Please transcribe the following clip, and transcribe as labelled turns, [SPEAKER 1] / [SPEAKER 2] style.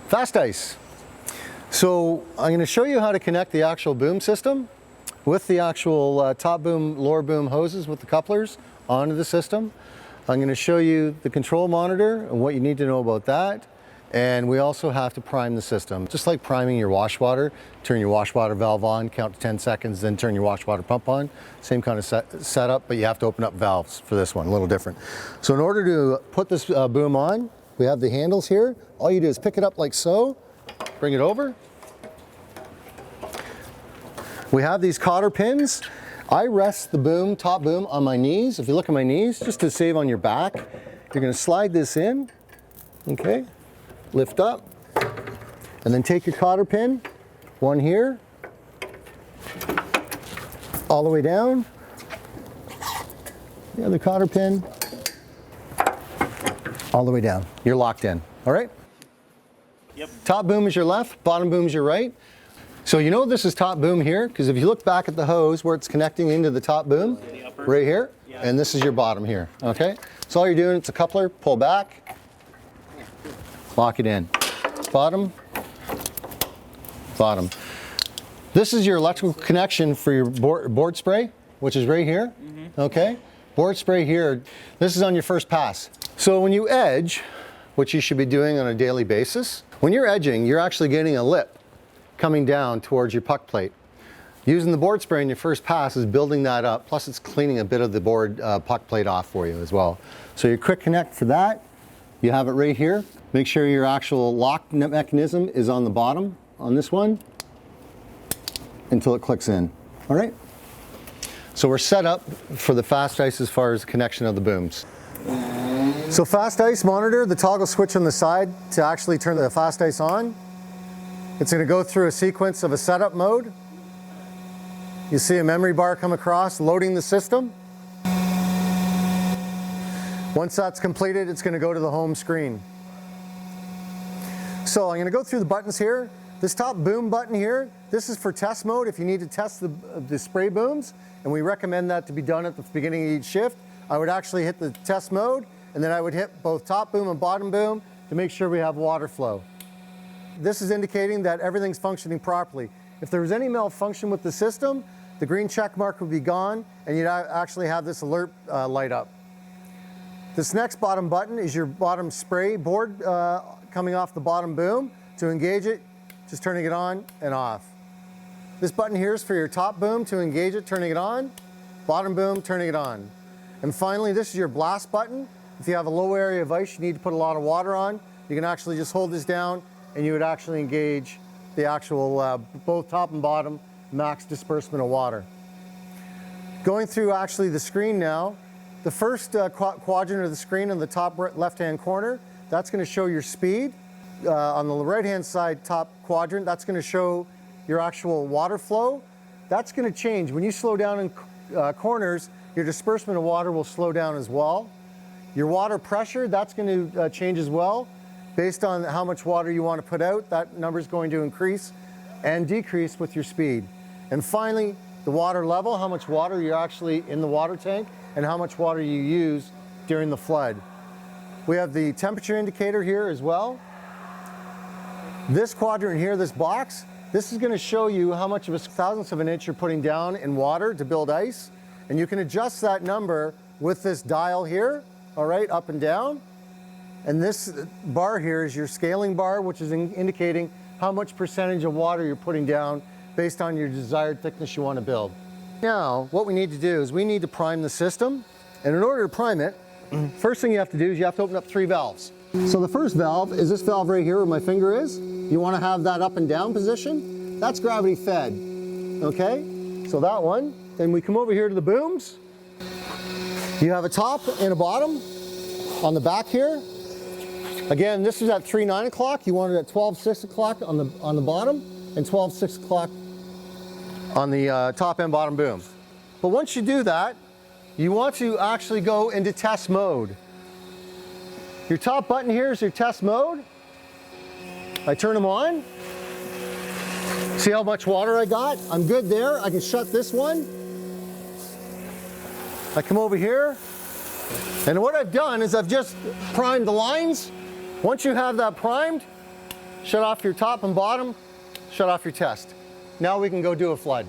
[SPEAKER 1] FastICE. So I'm going to show you how to connect the actual boom system with the actual top boom, lower boom hoses with the couplers onto the system. I'm going to show you the control monitor and what you need to know about that. And we also have to prime the system. Just like priming your wash water, turn your wash water valve on, count to 10 seconds, then turn your wash water pump on. Same kind of setup, but you have to open up valves for this one, a little different. So in order to put this boom on, we have the handles here. All you do is pick it up like so, bring it over. We have these cotter pins. I rest the boom, top boom, on my knees. If you look at my knees, just to save on your back, you're going to slide this in, okay? Lift up, and then take your cotter pin, one here, all the way down, the other cotter pin, all the way down. You're locked in, all right?
[SPEAKER 2] Yep.
[SPEAKER 1] Top boom is your left, bottom boom is your right. So you know this is top boom here, because if you look back at the hose where it's connecting into the top boom, right here, and this is your bottom here, okay? So all you're doing, it's a coupler, pull back, lock it in. Bottom, bottom. This is your electrical connection for your board spray, which is right here, okay? Board spray here, this is on your first pass. So when you edge, which you should be doing on a daily basis, when you're edging, you're actually getting a lip coming down towards your puck plate. Using the board spray in your first pass is building that up, plus it's cleaning a bit of the board puck plate off for you as well. So your quick connect for that, you have it right here. Make sure your actual lock mechanism is on the bottom on this one until it clicks in. All right? So we're set up for the FastICE as far as the connection of the booms. So FastICE monitor, the toggle switch on the side to actually turn the FastICE on. It's going to go through a sequence of a setup mode. You see a memory bar come across, loading the system. Once that's completed, it's going to go to the home screen. So I'm going to go through the buttons here. This top boom button here, this is for test mode if you need to test the spray booms, and we recommend that to be done at the beginning of each shift. I would actually hit the test mode, and then I would hit both top boom and bottom boom to make sure we have water flow. This is indicating that everything's functioning properly. If there was any malfunction with the system, the green check mark would be gone, and you'd actually have this alert light up. This next bottom button is your bottom spray board coming off the bottom boom. To engage it, just turning it on and off. This button here is for your top boom. To engage it, turning it on. Bottom boom, turning it on. And finally, this is your blast button. If you have a low area of ice, you need to put a lot of water on, you can actually just hold this down and you would actually engage the actual, both top and bottom, max disbursement of water. Going through actually the screen now, the first quadrant of the screen in the top left-hand corner, that's going to show your speed. On the right-hand side top quadrant, that's going to show your actual water flow. That's going to change. When you slow down in corners, your disbursement of water will slow down as well. Your water pressure, that's going to change as well. Based on how much water you want to put out, that number is going to increase and decrease with your speed. And finally, the water level, how much water you're actually in the water tank and how much water you use during the flood. We have the temperature indicator here as well. This quadrant here, this box, this is going to show you how much of a thousandth of an inch you're putting down in water to build ice. And you can adjust that number with this dial here, all right, up and down. And this bar here is your scaling bar, which is indicating how much percentage of water you're putting down based on your desired thickness you want to build. Now, what we need to do is we need to prime the system. And in order to prime it, first thing you have to do is you have to open up 3 valves. So the first valve is this valve right here where my finger is. You want to have that up and down position. That's gravity fed, okay? So that one. Then we come over here to the booms. You have a top and a bottom on the back here. Again, this is at 3/9 o'clock. You want it at 12/6 o'clock on the bottom and 12/6 o'clock on the top and bottom boom. But once you do that, you want to actually go into test mode. Your top button here is your test mode. I turn them on. See how much water I got? I'm good there. I can shut this one. I come over here, and what I've done is I've just primed the lines. Once you have that primed, shut off your top and bottom, shut off your test. Now we can go do a flood.